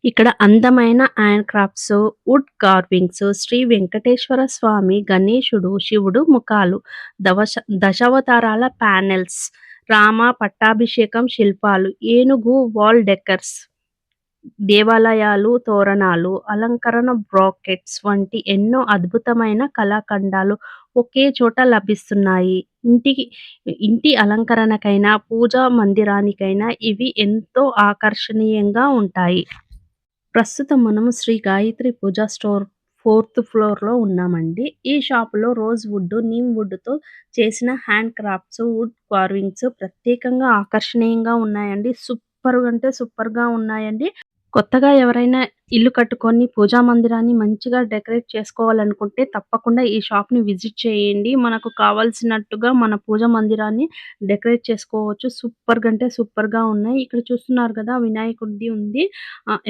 ఇక్కడ అందమైన hand crafts, wood carvings, Shri Venkateswara Swamy, గణేశుడు, శివుడు ముఖాలు, దశావతారాల ప్యానెల్స్, రామ పట్టాభిషేకం శిల్పాలు, ఏనుగు వాల్ డెకర్స్, దేవాలయాలు తోరణాలు, అలంకరణ బ్రాకెట్స్ వంటి ఎన్నో అద్భుతమైన కళాఖండాలు ఒకే చోట లభిస్తున్నాయి. ఇంటి అలంకరణకైనా, పూజా మందిరానికైనా ఇవి ఎంతో ఆకర్షణీయంగా ఉంటాయి. ప్రస్తుతం మనము శ్రీ గాయత్రి పూజా స్టోర్ ఫోర్త్ ఫ్లోర్‌లో ఉన్నామండి. ఈ షాప్‌లో రోజ్ వుడ్, నీమ్ వుడ్‌తో చేసిన హ్యాండ్ క్రాఫ్ట్స్, వుడ్ కార్వింగ్స్ ప్రత్యేకంగా ఆకర్షణీయంగా ఉన్నాయండి. సూపర్ అంటే సూపర్‌గా ఉన్నాయండి. కొత్తగా ఎవరైనా ఇల్లు కట్టుకొని పూజా మందిరాన్ని మంచిగా డెకరేట్ చేసుకోవాలనుకుంటే తప్పకుండా ఈ షాప్‌ని విజిట్ చేయండి. మనకు కావాల్సినట్టుగా మన పూజా మందిరాన్ని డెకరేట్ చేసుకోవచ్చు. సూపర్‌గా అంటే సూపర్‌గా ఉన్నాయి. ఇక్కడ చూస్తున్నారు కదా! వినాయకుడిది ఉంది.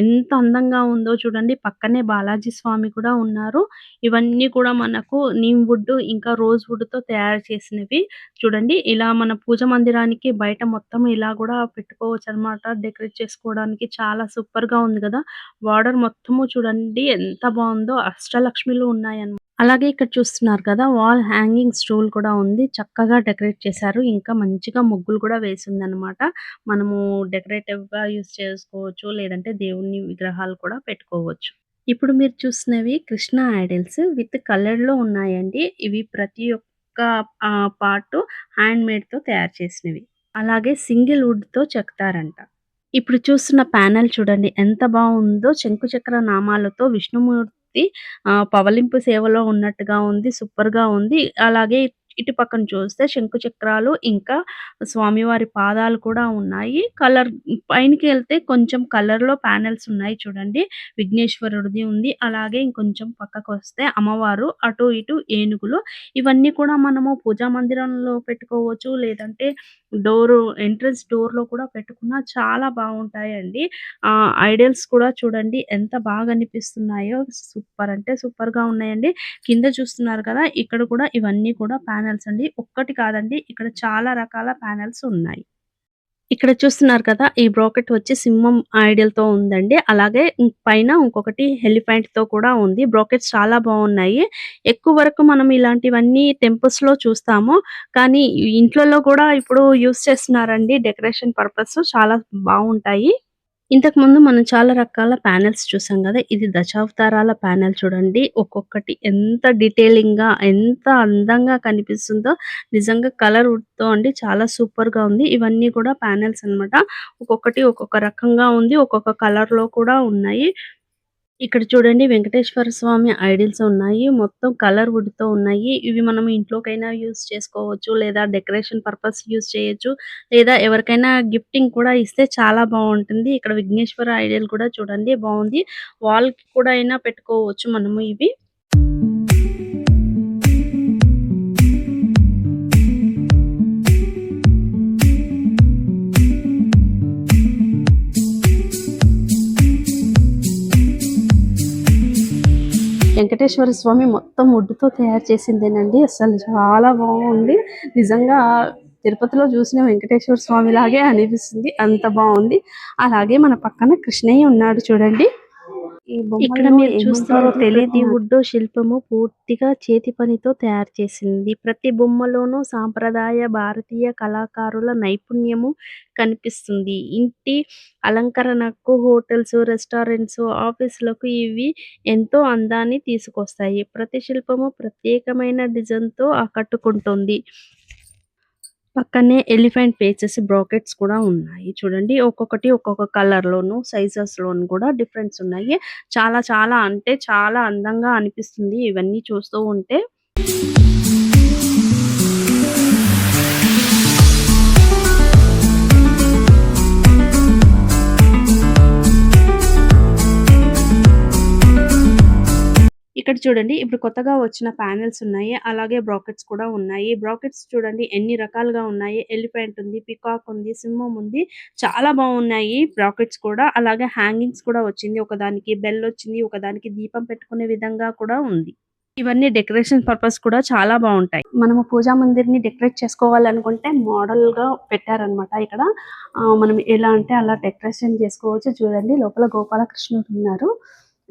ఎంత అందంగా ఉందో చూడండి. పక్కనే బాలాజీ స్వామి కూడా ఉన్నారు. ఇవన్నీ కూడా మనకు నీమ్ వుడ్ ఇంకా రోజ్ వుడ్‌తో తయారు చేసినవి. చూడండి ఇలా మన పూజ మందిరానికి బయట మొత్తం ఇలా గూడా పెట్టుకోవచ్చనమాట. డెకరేట్ చేసుకోవడానికి చాలా సూపర్‌గా ఉంది గదా! బార్డర్ మొత్తము చూడండి ఎంత బావుందో అష్టలక్ష్మిలు ఉన్నాయన్నమాట. అలాగే ఇక్కడ చూస్తున్నారు కదా! వాల్ హ్యాంగింగ్ స్టూల్ కూడా ఉంది. చక్కగా డెకరేట్ చేశారు. ఇంకా మంచిగా ముగ్గులు కూడా వేసుందనమాట. మనము డెకరేటివ్‌గా యూజ్ చేసుకోవచ్చు. లేదంటే దేవుని విగ్రహాలు కూడా పెట్టుకోవచ్చు. ఇప్పుడు మీరు చూస్తున్నవి కృష్ణ ఐడల్స్ విత్ కలర్‌లో ఉన్నాయండి. ఇవి ప్రతి ఒక్క పార్టు హ్యాండ్‌మేడ్‌తో తయారు చేసినవి. అలాగే సింగిల్ వుడ్‌తో చెక్కుతారంట. ఇప్పుడు చూస్తున్న ప్యానెల్ చూడండి ఎంత బావుందో. శంకు చక్ర నామాలతో విష్ణుమూర్తి పవళింపు సేవలో ఉన్నట్టుగా ఉంది. సూపర్‌గా ఉంది. అలాగే ఇటు పక్కన చూస్తే శంకు చక్రాలు ఇంకా స్వామివారి పాదాలు కూడా ఉన్నాయి. పైనకెళ్తే కొంచెం కలర్‌లో ప్యానెల్స్ ఉన్నాయి చూడండి. విఘ్నేశ్వరుడిది ఉంది. అలాగే ఇంకొంచెం పక్కకొస్తే అమ్మవారు, అటు ఇటు ఏనుగులు. ఇవన్నీ కూడా మనము పూజా మందిరంలో పెట్టుకోవచ్చు. లేదంటే ఎంట్రన్స్ డోర్‌లో కూడా పెట్టుకున్నా చాలా బావుంటాయండి. ఐడల్స్ కూడా చూడండి ఎంత బాగా అనిపిస్తున్నాయో. సూపర్ అంటే సూపర్‌గా ఉన్నాయండి. కింద చూస్తున్నారు కదా! ఇక్కడ కూడా ఇవన్నీ కూడా ప్యానెల్స్ అండి. ఒక్కటి కాదండి. ఇక్కడ చాలా రకాల ప్యానెల్స్ ఉన్నాయి. ఇక్కడ చూస్తున్నారు కదా! ఈ బ్రాకెట్ వచ్చి సింహం ఐడియల్‌తో ఉందండి. అలాగే పైన ఇంకొకటి ఎలిఫెంట్‌తో కూడా ఉంది. బ్రాకెట్స్ చాలా బావున్నాయి. ఎక్కువ వరకు మనం ఇలాంటివన్నీ టెంపుల్స్‌లో చూస్తాము. కానీ ఇంట్లలో కూడా ఇప్పుడు యూజ్ చేస్తున్నారండి డెకరేషన్ పర్పస్ చాలా బావుంటాయి. ఇంతకుముందు మనం చాలా రకాల ప్యానెల్స్ చూసాం గదా! ఇది దశావతారాల ప్యానెల్ చూడండి. ఒక్కొక్కటి ఎంత డీటెయిలింగ్‌గా, ఎంత అందంగా కనిపిస్తుందో నిజంగా కలర్ వుడ్‌తో అండి చాలా సూపర్‌గా ఉంది. ఇవన్నీ కూడా ప్యానెల్స్ అన్నమాట. ఒక్కొక్కటి ఒక్కొక్క రకంగా ఉంది. ఒక్కొక్క కలర్‌లో కూడా ఉన్నాయి. ఇక్కడ చూడండి వెంకటేశ్వర స్వామి ఐడిల్స్ ఉన్నాయి. మొత్తం కలర్ వుడ్‌తో ఉన్నాయి. ఇవి మనం ఇంట్లోకైనా యూజ్ చేసుకోవచ్చు. లేదా డెకరేషన్ పర్పస్ యూజ్ చేయొచ్చు. లేదా ఎవరికైనా గిఫ్టింగ్ కూడా ఇస్తే చాలా బావుంటుంది. ఇక్కడ విఘ్నేశ్వర ఐడిల్ కూడా చూడండి బావుంది. వాల్‌కి కూడా అయినా పెట్టుకోవచ్చు మనము ఇవి. వెంకటేశ్వర స్వామి మొత్తం వుడ్‌తో తయారు చేసిందేనండి. అసలు చాలా బావుంది. నిజంగా తిరుపతిలో చూసిన వెంకటేశ్వర స్వామిలాగే అనిపిస్తుంది. అంత బావుంది. అలాగే మన పక్కన కృష్ణయ్య ఉన్నాడు చూడండి. ఇక్కడ మీరు చూస్తారో తెలీదు. ఈ వుడ్ శిల్పము పూర్తిగా చేతి పనితో తయారు చేసింది. ప్రతి బొమ్మలోనూ సాంప్రదాయ భారతీయ కళాకారుల నైపుణ్యము కనిపిస్తుంది. ఇంటి అలంకరణకు హోటల్స్, రెస్టారెంట్స్, ఆఫీసులకు ఇవి ఎంతో అందాన్ని తీసుకొస్తాయి. ప్రతి శిల్పము ప్రత్యేకమైన డిజైన్‌తో ఆకట్టుకుంటుంది. పక్కనే ఎలిఫెంట్ ఫేసెస్ బ్రాకెట్స్ కూడా ఉన్నాయి. చూడండి ఒక్కొక్కటి ఒక్కొక్క కలర్‌లోను, సైజెస్‌లోను కూడా డిఫరెన్స్ ఉన్నాయి. చాలా చాలా అంటే చాలా అందంగా అనిపిస్తుంది ఇవన్నీ చూస్తూ ఉంటే. ఇక్కడ చూడండి ఇప్పుడు కొత్తగా వచ్చిన ప్యానెల్స్ ఉన్నాయి. అలాగే బ్రాకెట్స్ కూడా ఉన్నాయి. బ్రాకెట్స్ చూడండి ఎన్ని రకాలుగా ఉన్నాయి. ఎలిఫెంట్ ఉంది, పీకాక్ ఉంది, సింహం ఉంది. చాలా బాగున్నాయి బ్రాకెట్స్ కూడా. అలాగే హ్యాంగింగ్స్ కూడా వచ్చింది. ఒకదానికి బెల్ వచ్చింది. ఒకదానికి దీపం పెట్టుకునే విధంగా కూడా ఉంది. ఇవన్నీ డెకరేషన్ పర్పస్ కూడా చాలా బాగుంటాయి. మనము పూజా మందిర్ని డెకరేట్ చేసుకోవాలనుకుంటే మోడల్గా పెట్టారనమాట ఇక్కడ. మనం ఎలా అంటే అలా డెకరేషన్ చేసుకోవచ్చు. చూడండి లోపల గోపాలకృష్ణుడు ఉన్నారు,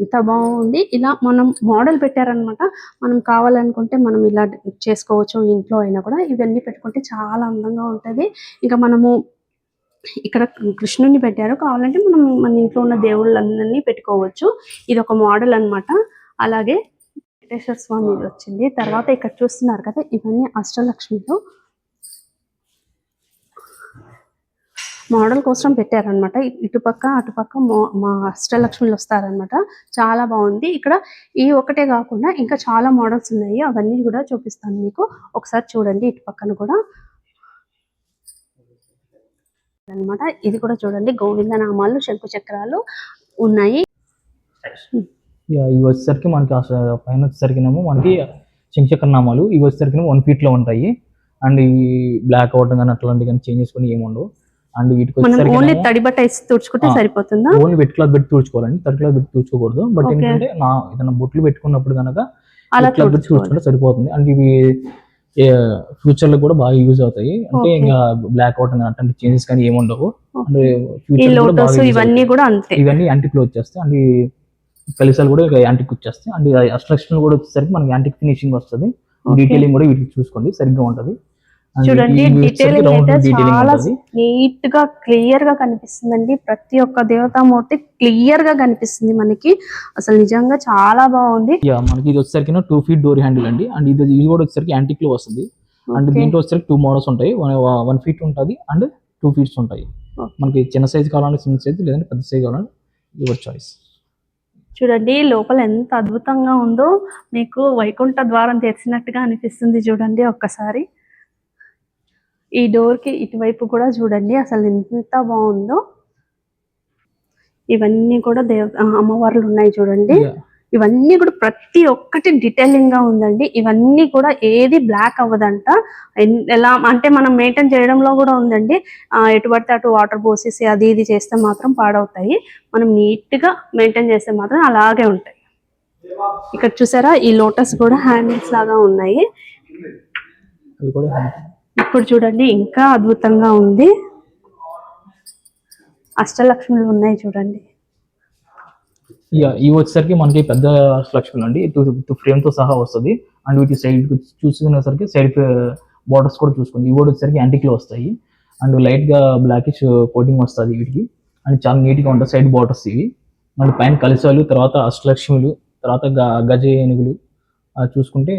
ఎంత బాగుంది. ఇలా మనం మోడల్ పెట్టారనమాట. మనం కావాలనుకుంటే మనం ఇలా చేసుకోవచ్చు ఇంట్లో అయినా కూడా. ఇవన్నీ పెట్టుకుంటే చాలా అందంగా ఉంటుంది. ఇంకా మనము ఇక్కడ కృష్ణుని పెట్టారు, కావాలంటే మనం మన ఇంట్లో ఉన్న దేవుళ్ళందరినీ పెట్టుకోవచ్చు. ఇది ఒక మోడల్ అన్నమాట. అలాగే వెంకటేశ్వర స్వామి వచ్చింది. తర్వాత ఇక్కడ చూస్తున్నారు కదా, ఇవన్నీ అష్టలక్ష్మిలు మోడల్ కోసం పెట్టారనమాట. ఇటుపక్క అటుపక్క మా అష్టలక్ష్మిలు వస్తారనమాట. చాలా బాగుంది. ఇక్కడ ఈ ఒకటే కాకుండా ఇంకా చాలా మోడల్స్ ఉన్నాయి, అవన్నీ కూడా చూపిస్తాను మీకు. ఒకసారి చూడండి ఇటు పక్కన కూడా అన్నమాట. ఇది కూడా చూడండి, గోవింద నామాలు, శంకు చక్రాలు ఉన్నాయి. ఇవి వచ్చేసరికి మనకి పైన వచ్చేసరికినేమో మనకి శంఖచక్ర నామాలు ఇవి వచ్చేసరికి 1 feet లో ఉంటాయి. అండ్ ఇవి బ్లాక్ అవడం కానీ అట్లాంటివి కానీ చేంజ్ చేసుకుని ఏముండవు. అండ్ వీటికి ఓన్లీ తడి బట్ట వేసి తుడుచుకుంటే సరిపోతుందా? ఓన్లీ వెట్ క్లాత్ పెట్టి తుడుచుకోవాలండి, తడి క్లాత్ పెట్టి తుడుచుకోకూడదు. బట్ ఏంటంటే ఏదైనా బొట్లు పెట్టుకున్నప్పుడు కనుక క్లాత్ పెట్టి తుడుచుకుంటే సరిపోతుంది. అండ్ ఇవి ఫ్యూచర్ లో కూడా బాగా యూజ్ అవుతాయి. అంటే ఇంకా బ్లాక్ అవుట్ అట్లాంటి చేంజెస్ కానీ ఏముండవు. అండ్ ఫ్యూచర్ ఇవన్నీ కూడా అంతే, ఇవన్నీ యాంటిక్ లో వచ్చేస్తాయి. అండ్ కలిసాలు కూడా యాంటిక్ వచ్చేస్తాయి. అండ్ అస్ట్రక్షన్ కూడా వచ్చేసరికి మనకి యాంటిక్ ఫినిషింగ్ వస్తుంది. డీటెయిలింగ్ కూడా వీటికి చూసుకోండి సరిగ్గా ఉంటది. చూడండి డీటెయిలింగ్ అయితే చాలా నీట్ గా క్లియర్ గా కనిపిస్తుందండి. ప్రతి ఒక్క దేవతామూర్తి క్లియర్ గా కనిపిస్తుంది మనకి. అసలు నిజంగా చాలా బాగుంది. మనకి ఇది వచ్చేసరికి 2 feet డోర్ హ్యాండిల్ అండి. అండ్ ఇది కూడా వచ్చేసరికి యాంటిక్ లో వస్తుంది. అండ్ దీంట్లో వచ్చేసరికి 2 మోడల్స్ ఉంటాయి. 1 feet ఉంటుంది అండ్ 2 feet ఉంటాయి. మనకి చిన్న సైజ్ కావాలంటే చిన్న సైజ్, లేదంటే పెద్ద సైజ్ కావాలంటే యువర్ చాయిస్. చూడండి లోపల ఎంత అద్భుతంగా ఉందో, మీకు వైకుంఠ ద్వారం తెరిచినట్టుగా అనిపిస్తుంది. చూడండి ఒక్కసారి ఈ డోర్ కి ఇటువైపు కూడా చూడండి, అసలు ఎంత బాగుందో. ఇవన్నీ కూడా అమ్మవార్లు ఉన్నాయి చూడండి. ఇవన్నీ కూడా ప్రతి ఒక్కటి డీటెయిలింగ్ గా ఉందండి. ఇవన్నీ కూడా ఏది బ్లాక్ అవ్వదంట. ఎలా అంటే మనం మెయింటైన్ చేయడంలో కూడా ఉందండి. ఎటు పడితే అటు వాటర్ పోసేసి అది ఇది చేస్తే మాత్రం పాడవుతాయి. మనం నీట్ గా మెయింటైన్ చేస్తే మాత్రం అలాగే ఉంటాయి. ఇక్కడ చూసారా ఈ లోటస్ కూడా హ్యాండిల్స్ లాగా ఉన్నాయి. ఇప్పుడు చూడండి ఇంకా అద్భుతంగా ఉంది. అష్టలక్ష్ములు ఉన్నాయి చూడండి. ఇవి వచ్చేసరికి మనకి పెద్ద అష్టలక్ష్ములు అండి. 2 frame తో సహా వస్తుంది. అండ్ వీటి సైడ్ చూసుకునేసరికి సైడ్ బార్డర్స్ కూడా చూసుకోండి. ఇవి కూడా వచ్చేసరికి యాంటిక్ లో వస్తాయి. అండ్ లైట్ గా బ్లాకిష్ కోటింగ్ వస్తుంది వీటికి. అండ్ చాలా నీట్ గా ఉంటాయి సైడ్ బార్డర్స్ ఇవి. అండ్ పైన కలిసాలు, తర్వాత అష్టలక్ష్ములు, తర్వాత గజ ఏనుగులు చూసుకుంటే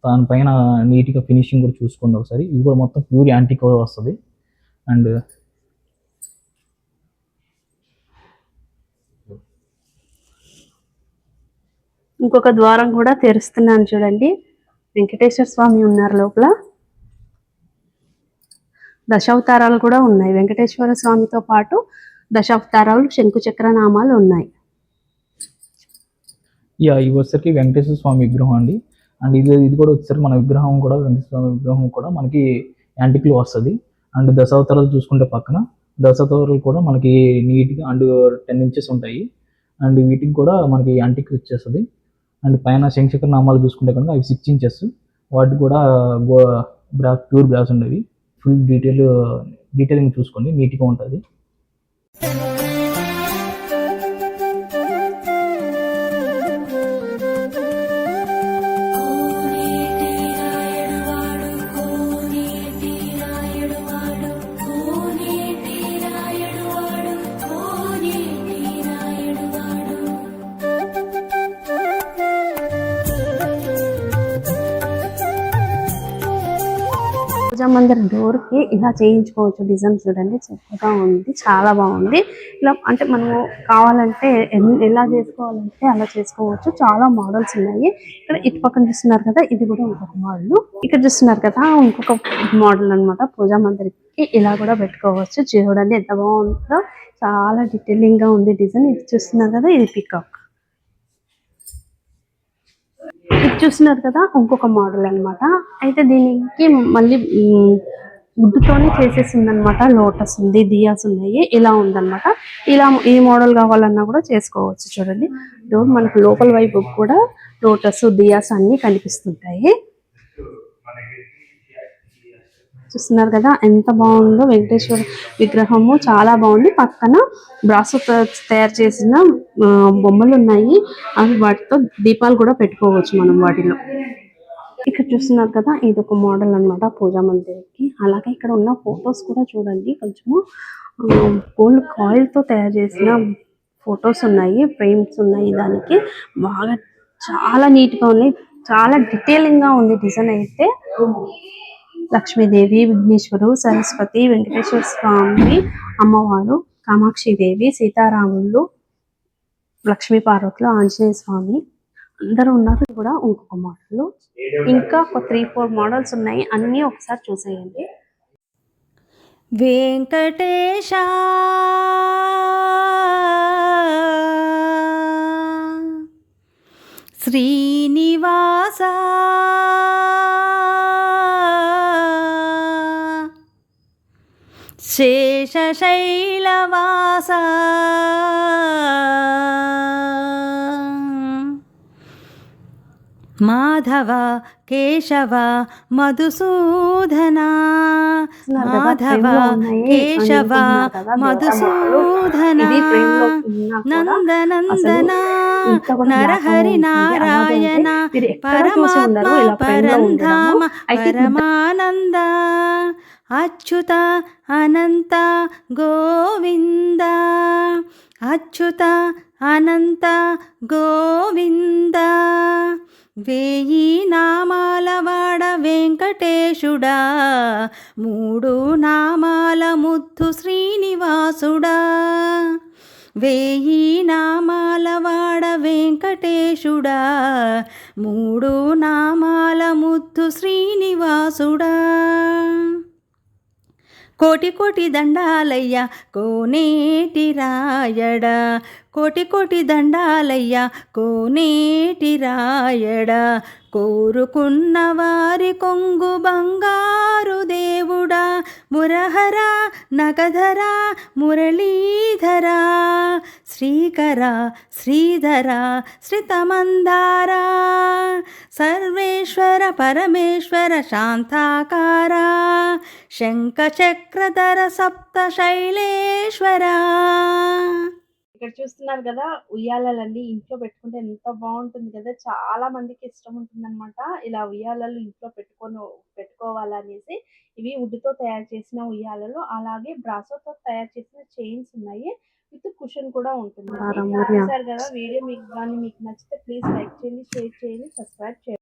దానిపైన నీట్ గా ఫినిషింగ్ కూడా చూసుకోండి ఒకసారి. ఇవి కూడా మొత్తం ప్యూర్ యాంటిక్ వస్తుంది. అండ్ ఇంకొక ద్వారం కూడా తెరుస్తున్నాను చూడండి. వెంకటేశ్వర స్వామి ఉన్నారు లోపల. దశావతారాలు కూడా ఉన్నాయి. వెంకటేశ్వర స్వామితో పాటు దశావతారాలు, శంకు చక్ర నామాలు ఉన్నాయి. ఇవి వచ్చేసరికి వెంకటేశ్వర స్వామి విగ్రహం అండి. అండ్ ఇది కూడా వచ్చేసరికి మన విగ్రహం కూడా వెంకటేశ్వర స్వామి విగ్రహం కూడా మనకి యాంటిక్ లో వస్తుంది. అండ్ దశావతారాలు చూసుకుంటే పక్కన దశావతారాలు కూడా మనకి నీట్ గా అండ్ 10 inches ఉంటాయి. అండ్ వీటికి కూడా మనకి యాంటిక్ వచ్చేస్తుంది. అండ్ పైన శంఖచక్ర నామాలు చూసుకుంటే కనుక అవి 6 inches. వాటికి కూడా ప్యూర్ గ్రాస్ ఉండేవి. ఫుల్ డీటెయిలింగ్ చూసుకోండి, నీట్గా ఉంటుంది. పూజా మందిర్ డోర్ కి ఇలా చేయించుకోవచ్చు. డిజైన్ చూడండి చక్కగా ఉంది, చాలా బాగుంది. ఇలా అంటే మనము కావాలంటే ఎలా చేసుకోవాలంటే అలా చేసుకోవచ్చు. చాలా మోడల్స్ ఉన్నాయి. ఇక్కడ ఇటు పక్కన చూస్తున్నారు కదా, ఇది కూడా ఇంకొక మోడల్. ఇక్కడ చూస్తున్నారు కదా ఇంకొక మోడల్ అన్నమాట. పూజా మందిర్కి ఇలా కూడా పెట్టుకోవచ్చు. చూడండి ఎంత బాగుందో, చాలా డీటెయిలింగ్ గా ఉంది డిజైన్. ఇది చూస్తున్నారు కదా, ఇది పికాక్. ఇది చూస్తున్నారు కదా ఇంకొక మోడల్ అన్నమాట. అయితే దీనికి మళ్ళీ వుడ్‌తోనే చేసేసిందనమాట. లోటస్ ఉంది, దియాస్ ఉన్నాయి. ఇలా ఉందనమాట. ఇలా ఈ మోడల్ కావాలన్నా కూడా చేసుకోవచ్చు చూడండి. ఇదిగో మనకు లోపల వైపు కూడా లోటస్, దియాస్ అన్నీ కనిపిస్తుంటాయి. చూస్తున్నారు కదా ఎంత బాగుందో వెంకటేశ్వర విగ్రహము, చాలా బాగుంది. పక్కన బ్రాస్తో తయారు చేసిన బొమ్మలు ఉన్నాయి. అవి వాటితో దీపాలు కూడా పెట్టుకోవచ్చు మనం వాటిలో. ఇక్కడ చూస్తున్నారు కదా ఇది ఒక మోడల్ అన్నమాట పూజా మందిర్కి. అలాగే ఇక్కడ ఉన్న ఫొటోస్ కూడా చూడండి. కొంచెము గోల్డ్ కాయిల్ తో తయారు చేసిన ఫొటోస్ ఉన్నాయి, ఫ్రేమ్స్ ఉన్నాయి. దానికి బాగా చాలా నీట్ గా ఉన్నాయి, చాలా డీటెయిలింగ్ గా ఉంది డిజైన్ అయితే. లక్ష్మీదేవి, విఘ్నేశ్వరు, సరస్వతి, వెంకటేశ్వర స్వామి, అమ్మవారు, కామాక్షిదేవి, సీతారాములు, లక్ష్మీ పార్వతులు, ఆంజనేయ స్వామి అందరూ ఉన్నారు. కూడా ఇంకొక మోడల్, ఇంకా ఒక 3-4 మోడల్స్ ఉన్నాయి. అన్నీ ఒకసారి చూసేయండి. వెంకటేశ శ్రీనివాస శేషశైలవాస మాధవ కేశవ మధుసూదన మాధవ కేశవ మధుసూదన నందనందన నరహరి నారాయణ పరమాత్మ పరంధామ పరమానంద అచ్యుత అనంత గోవింద అచ్యుత అనంత గోవింద వేయి నామాల వాడ వెంకటేశుడా మూడు నామాల ముద్దు శ్రీనివాసుడా వేయి నామాల వాడ వెంకటేశుడా మూడు నామాల ముద్దు శ్రీనివాసుడా కోటి కోటి దండాలయ్య కోనేటి రాయడ కోటి కోటి దండాలయ్య కోనేటి రాయడ కోరుకున్న వారి కొంగు బంగారు దేవుడా మురహర నగధర మురళీధర శ్రీకర శ్రీధర శ్రితమందార సర్వేశ్వర పరమేశ్వర శాంతాకార శంఖచక్రధర సప్త శైలేశ్వర. ఇక్కడ చూస్తున్నారు కదా ఉయ్యాలన్నీ ఇంట్లో పెట్టుకుంటే ఎంత బాగుంటుంది కదా. చాలా మందికి ఇష్టం ఉంటుంది అనమాట ఇలా ఉయ్యాలలు ఇంట్లో పెట్టుకోవాలనేసి. ఇవి వుడ్తో తయారు చేసిన ఉయ్యాలలు, అలాగే బ్రాసోతో తయారు చేసిన చైన్స్ ఉన్నాయి. విత్ కుషన్ కూడా ఉంటుంది. చూసారు కదా వీడియో మీకు నచ్చితే ప్లీజ్ లైక్ చేయండి, షేర్ చేయండి, సబ్స్క్రైబ్ చేయండి.